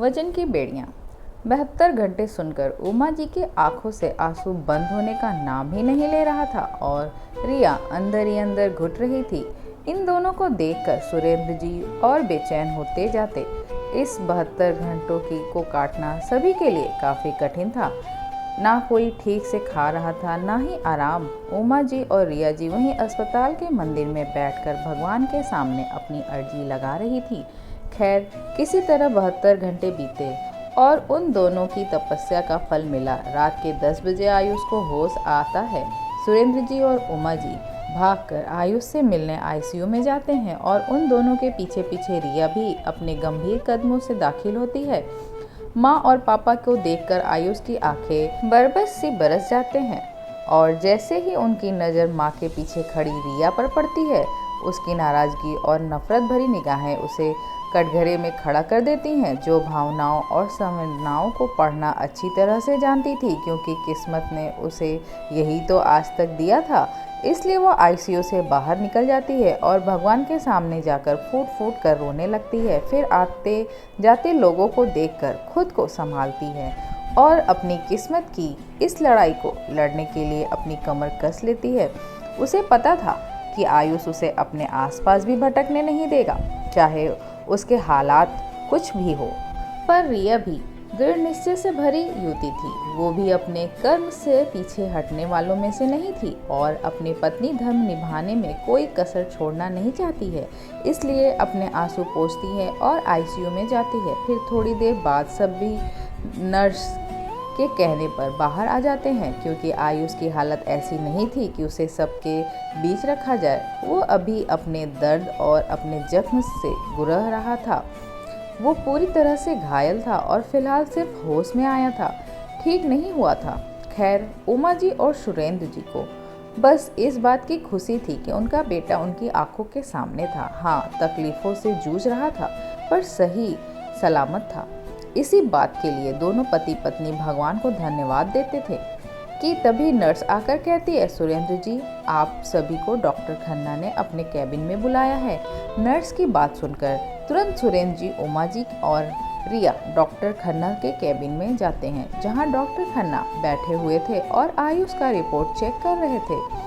वजन की बेड़ियाँ। 72 घंटे सुनकर उमा जी की आंखों से आंसू बंद होने का नाम ही नहीं ले रहा था और रिया अंदर ही अंदर घुट रही थी। इन दोनों को देखकर सुरेंद्र जी और बेचैन होते जाते। इस 72 घंटों को काटना सभी के लिए काफ़ी कठिन था। ना कोई ठीक से खा रहा था, ना ही आराम। उमा जी और रिया जी वहीं अस्पताल के मंदिर में बैठकर भगवान के सामने अपनी अर्जी लगा रही थी। खैर, किसी तरह 72 घंटे बीते और उन दोनों की तपस्या का फल मिला। रात के 10 बजे आयुष को होश आता है। सुरेंद्र जी और उमा जी भागकर आयुष से मिलने आईसीयू में जाते हैं और उन दोनों के पीछे पीछे रिया भी अपने गंभीर कदमों से दाखिल होती है। माँ और पापा को देखकर आयुष की आंखें बरबस सी बरस जाते हैं और जैसे ही उनकी नज़र माँ के पीछे खड़ी रिया पर पड़ती है, उसकी नाराज़गी और नफरत भरी निगाहें उसे कटघरे में खड़ा कर देती हैं। जो भावनाओं और संवेदनाओं को पढ़ना अच्छी तरह से जानती थी, क्योंकि किस्मत ने उसे यही तो आज तक दिया था, इसलिए वो आईसीयू से बाहर निकल जाती है और भगवान के सामने जाकर फूट फूट कर रोने लगती है। फिर आते जाते लोगों को देखकर खुद को संभालती है और अपनी किस्मत की इस लड़ाई को लड़ने के लिए अपनी कमर कस लेती है। उसे पता था कि आयुष उसे अपने आसपास भी भटकने नहीं देगा, चाहे उसके हालात कुछ भी हो। पर रिया भी दृढ़ निश्चय से भरी युवती थी। वो भी अपने कर्म से पीछे हटने वालों में से नहीं थी और अपने पत्नी धर्म निभाने में कोई कसर छोड़ना नहीं चाहती है। इसलिए अपने आंसू पोंछती है और आईसीयू में जाती है। फिर थोड़ी देर बाद सभी नर्स के कहने पर बाहर आ जाते हैं, क्योंकि आयुष की हालत ऐसी नहीं थी कि उसे सबके बीच रखा जाए। वो अभी अपने दर्द और अपने जख्म से गुरह रहा था। वो पूरी तरह से घायल था और फिलहाल सिर्फ होश में आया था, ठीक नहीं हुआ था। खैर, उमा जी और सुरेंद्र जी को बस इस बात की खुशी थी कि उनका बेटा उनकी आंखों के सामने था। हाँ, तकलीफों से जूझ रहा था, पर सही सलामत था। इसी बात के लिए दोनों पति पत्नी भगवान को धन्यवाद देते थे कि तभी नर्स आकर कहती है, सुरेंद्र जी, आप सभी को डॉक्टर खन्ना ने अपने कैबिन में बुलाया है। नर्स की बात सुनकर तुरंत सुरेंद्र जी, उमा जी और रिया डॉक्टर खन्ना के कैबिन में जाते हैं, जहां डॉक्टर खन्ना बैठे हुए थे और आयुष का रिपोर्ट चेक कर रहे थे।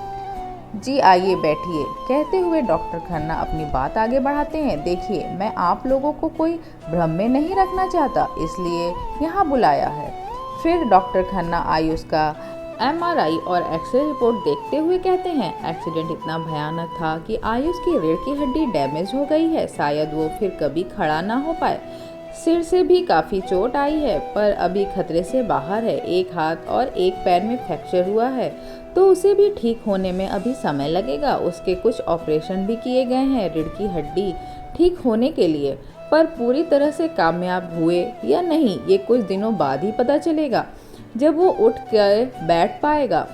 जी आइए बैठिए, कहते हुए डॉक्टर खन्ना अपनी बात आगे बढ़ाते हैं। देखिए, मैं आप लोगों को कोई भ्रम में नहीं रखना चाहता, इसलिए यहाँ बुलाया है। फिर डॉक्टर खन्ना आयुष का एमआरआई और एक्सरे रिपोर्ट देखते हुए कहते हैं, एक्सीडेंट इतना भयानक था कि आयुष की रीढ़ की हड्डी डैमेज हो गई है। शायद वो फिर कभी खड़ा ना हो पाए। सिर से भी काफ़ी चोट आई है, पर अभी खतरे से बाहर है। एक हाथ और एक पैर में फ्रैक्चर हुआ है, तो उसे भी ठीक होने में अभी समय लगेगा। उसके कुछ ऑपरेशन भी किए गए हैं रीढ़ की हड्डी ठीक होने के लिए, पर पूरी तरह से कामयाब हुए या नहीं, ये कुछ दिनों बाद ही पता चलेगा, जब वो उठ कर बैठ पाएगा।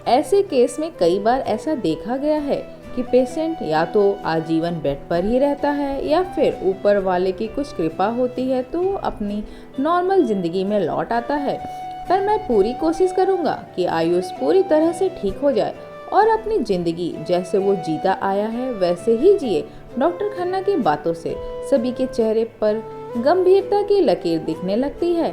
ऐसे केस में कई बार ऐसा देखा गया है कि पेशेंट या तो आजीवन बेड पर ही रहता है या फिर ऊपर वाले की कुछ कृपा होती है तो वो अपनी नॉर्मल ज़िंदगी में लौट आता है। पर मैं पूरी कोशिश करूँगा कि आयुष पूरी तरह से ठीक हो जाए और अपनी ज़िंदगी जैसे वो जीता आया है वैसे ही जिए। डॉक्टर खन्ना की बातों से सभी के चेहरे पर गंभीरता की लकीर दिखने लगती है,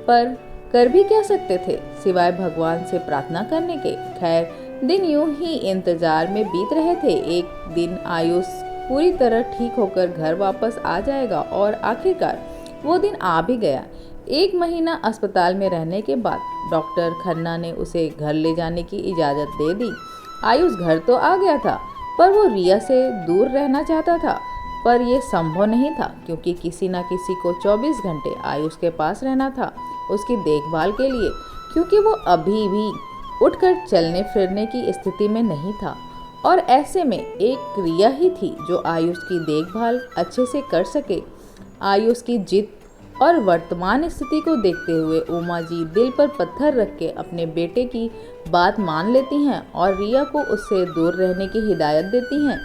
पर कर भी क्या सकते थे सिवाय भगवान से प्रार्थना करने के। खैर, दिन यूं ही इंतजार में बीत रहे थे। एक दिन आयुष पूरी तरह ठीक होकर घर वापस आ जाएगा और आखिरकार वो दिन आ भी गया। 1 महीना अस्पताल में रहने के बाद डॉक्टर खन्ना ने उसे घर ले जाने की इजाज़त दे दी। आयुष घर तो आ गया था, पर वो रिया से दूर रहना चाहता था, पर यह संभव नहीं था, क्योंकि किसी न किसी को 24 घंटे आयुष के पास रहना था उसकी देखभाल के लिए, क्योंकि वो अभी भी उठकर चलने फिरने की स्थिति में नहीं था। और ऐसे में एक रिया ही थी जो आयुष की देखभाल अच्छे से कर सके। आयुष की जिद और वर्तमान स्थिति को देखते हुए उमा जी दिल पर पत्थर रख के अपने बेटे की बात मान लेती हैं और रिया को उससे दूर रहने की हिदायत देती हैं।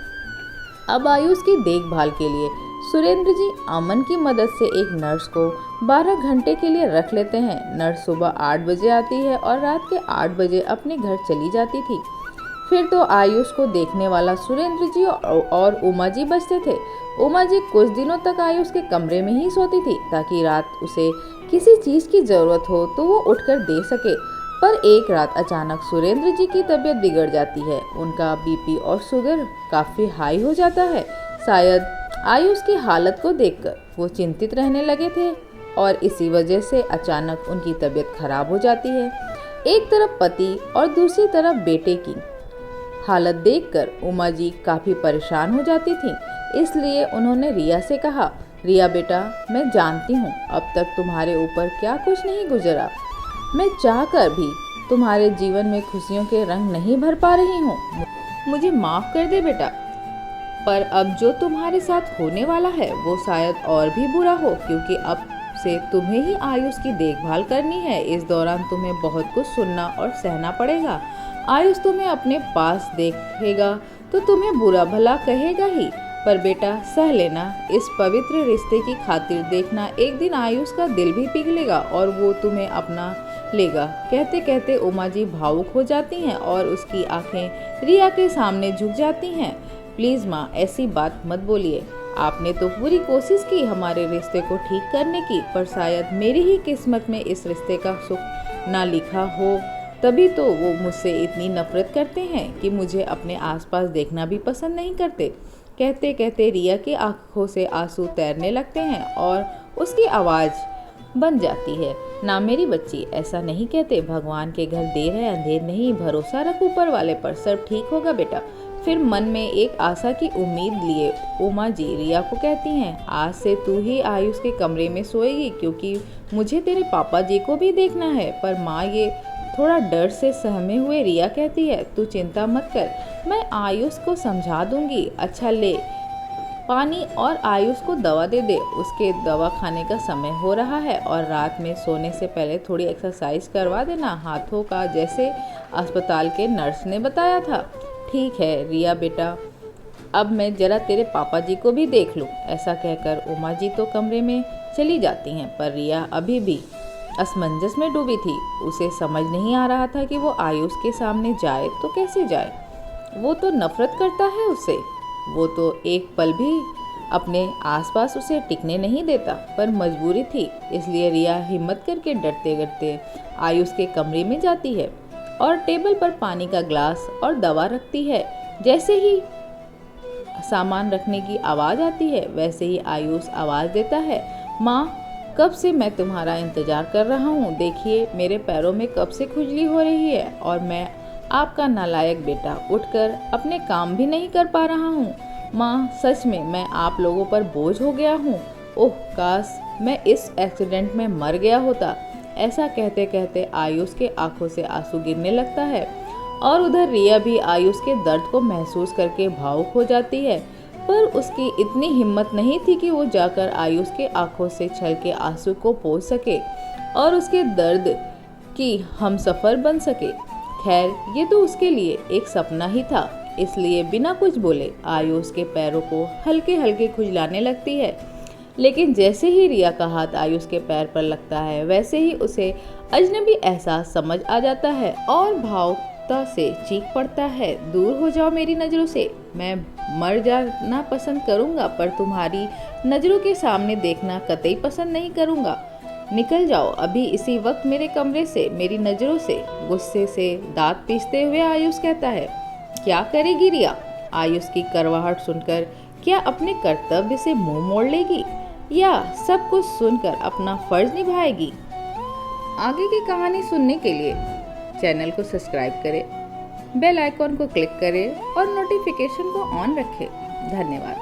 अब आयुष की देखभाल के लिए सुरेंद्र जी अमन की मदद से एक नर्स को 12 घंटे के लिए रख लेते हैं। नर्स सुबह 8 बजे आती है और रात के 8 बजे अपने घर चली जाती थी। फिर तो आयुष को देखने वाला सुरेंद्र जी और उमा जी बचते थे। उमा जी कुछ दिनों तक आयुष के कमरे में ही सोती थी ताकि रात उसे किसी चीज की जरूरत हो तो वो उठकर दे सके। पर एक रात अचानक सुरेंद्र जी की तबीयत बिगड़ जाती है। उनका बीपी और शुगर काफी हाई हो जाता है। शायद आयुष की हालत को देखकर वो चिंतित रहने लगे थे और इसी वजह से अचानक उनकी तबीयत खराब हो जाती है। एक तरफ पति और दूसरी तरफ बेटे की हालत देखकर उमा जी काफी परेशान हो जाती थी। इसलिए उन्होंने रिया से कहा, रिया बेटा, मैं जानती हूँ अब तक तुम्हारे ऊपर क्या कुछ नहीं गुजरा। मैं चाहकर भी तुम्हारे जीवन में खुशियों के रंग नहीं भर पा रही हूँ। मुझे माफ कर दे बेटा, पर अब जो तुम्हारे साथ होने वाला है वो शायद और भी बुरा हो, क्योंकि अब से तुम्हें ही आयुष की देखभाल करनी है। इस दौरान तुम्हें बहुत कुछ सुनना और सहना पड़ेगा। आयुष तुम्हें अपने पास देखेगा तो तुम्हें बुरा भला कहेगा ही, पर बेटा सह लेना। इस पवित्र रिश्ते की खातिर देखना, एक दिन आयुष का दिल भी पिघलेगा और वो तुम्हें अपना लेगा। कहते कहते उमा जी भावुक हो जाती हैं और उसकी आंखें रिया के सामने झुक जाती हैं। प्लीज माँ, ऐसी बात मत बोलिए। आपने तो पूरी कोशिश की हमारे रिश्ते को ठीक करने की, पर शायद मेरी ही किस्मत में इस रिश्ते का सुख ना लिखा हो, तभी तो वो मुझसे इतनी नफरत करते हैं कि मुझे अपने आसपास देखना भी पसंद नहीं करते। कहते कहते रिया की आंखों से आंसू तैरने लगते हैं और उसकी आवाज़ बन जाती है। ना मेरी बच्ची, ऐसा नहीं कहते। भगवान के घर देर है अंधेर नहीं। भरोसा रख ऊपर वाले पर, सब ठीक होगा बेटा। फिर मन में एक आशा की उम्मीद लिए उमा जी रिया को कहती हैं, आज से तू ही आयुष के कमरे में सोएगी, क्योंकि मुझे तेरे पापा जी को भी देखना है। पर माँ, ये थोड़ा डर से सहमे हुए रिया कहती है, तू चिंता मत कर, मैं आयुष को समझा दूंगी। अच्छा ले पानी और आयुष को दवा दे दे, उसके दवा खाने का समय हो रहा है। और रात में सोने से पहले थोड़ी एक्सरसाइज करवा देना हाथों का, जैसे अस्पताल के नर्स ने बताया था। ठीक है रिया बेटा, अब मैं जरा तेरे पापा जी को भी देख लूँ। ऐसा कहकर उमा जी तो कमरे में चली जाती हैं, पर रिया अभी भी असमंजस में डूबी थी। उसे समझ नहीं आ रहा था कि वो आयुष के सामने जाए तो कैसे जाए। वो तो नफरत करता है उससे, वो तो एक पल भी अपने आसपास उसे टिकने नहीं देता, पर मजबूरी थी। इसलिए रिया हिम्मत करके डरते डरते आयुष के कमरे में जाती है और टेबल पर पानी का ग्लास और दवा रखती है। जैसे ही सामान रखने की आवाज़ आती है, वैसे ही आयुष आवाज़ देता है, माँ, कब से मैं तुम्हारा इंतज़ार कर रहा हूँ। देखिए मेरे पैरों में कब से खुजली हो रही है और मैं आपका नालायक बेटा उठकर अपने काम भी नहीं कर पा रहा हूँ। माँ, सच में मैं आप लोगों पर बोझ हो गया हूँ। ओह, काश मैं इस एक्सीडेंट में मर गया होता। ऐसा कहते कहते आयुष के आंखों से आंसू गिरने लगता है और उधर रिया भी आयुष के दर्द को महसूस करके भावुक हो जाती है। पर उसकी इतनी हिम्मत नहीं थी कि वो जाकर आयुष के आंखों से छलके आंसू को पोंछ सके और उसके दर्द की हमसफर बन सके। खैर, ये तो उसके लिए एक सपना ही था। इसलिए बिना कुछ बोले आयुष के पैरों को हल्के हल्के खुजलाने लगती है। लेकिन जैसे ही रिया का हाथ आयुष के पैर पर लगता है, वैसे ही उसे अजनबी एहसास समझ आ जाता है और भावुकता से चीख पड़ता है, दूर हो जाओ मेरी नज़रों से। मैं मर जाना पसंद करूंगा, पर तुम्हारी नज़रों के सामने देखना कतई पसंद नहीं करूंगा। निकल जाओ अभी इसी वक्त मेरे कमरे से, मेरी नज़रों से। गुस्से से दांत पीसते हुए आयुष कहता है, क्या करेगी रिया? आयुष की करवाहट सुनकर क्या अपने कर्तव्य से मुंह मोड़ लेगी या सब कुछ सुनकर अपना फर्ज निभाएगी? आगे की कहानी सुनने के लिए चैनल को सब्सक्राइब करें, बेल आइकॉन को क्लिक करें और नोटिफिकेशन को ऑन रखें। धन्यवाद।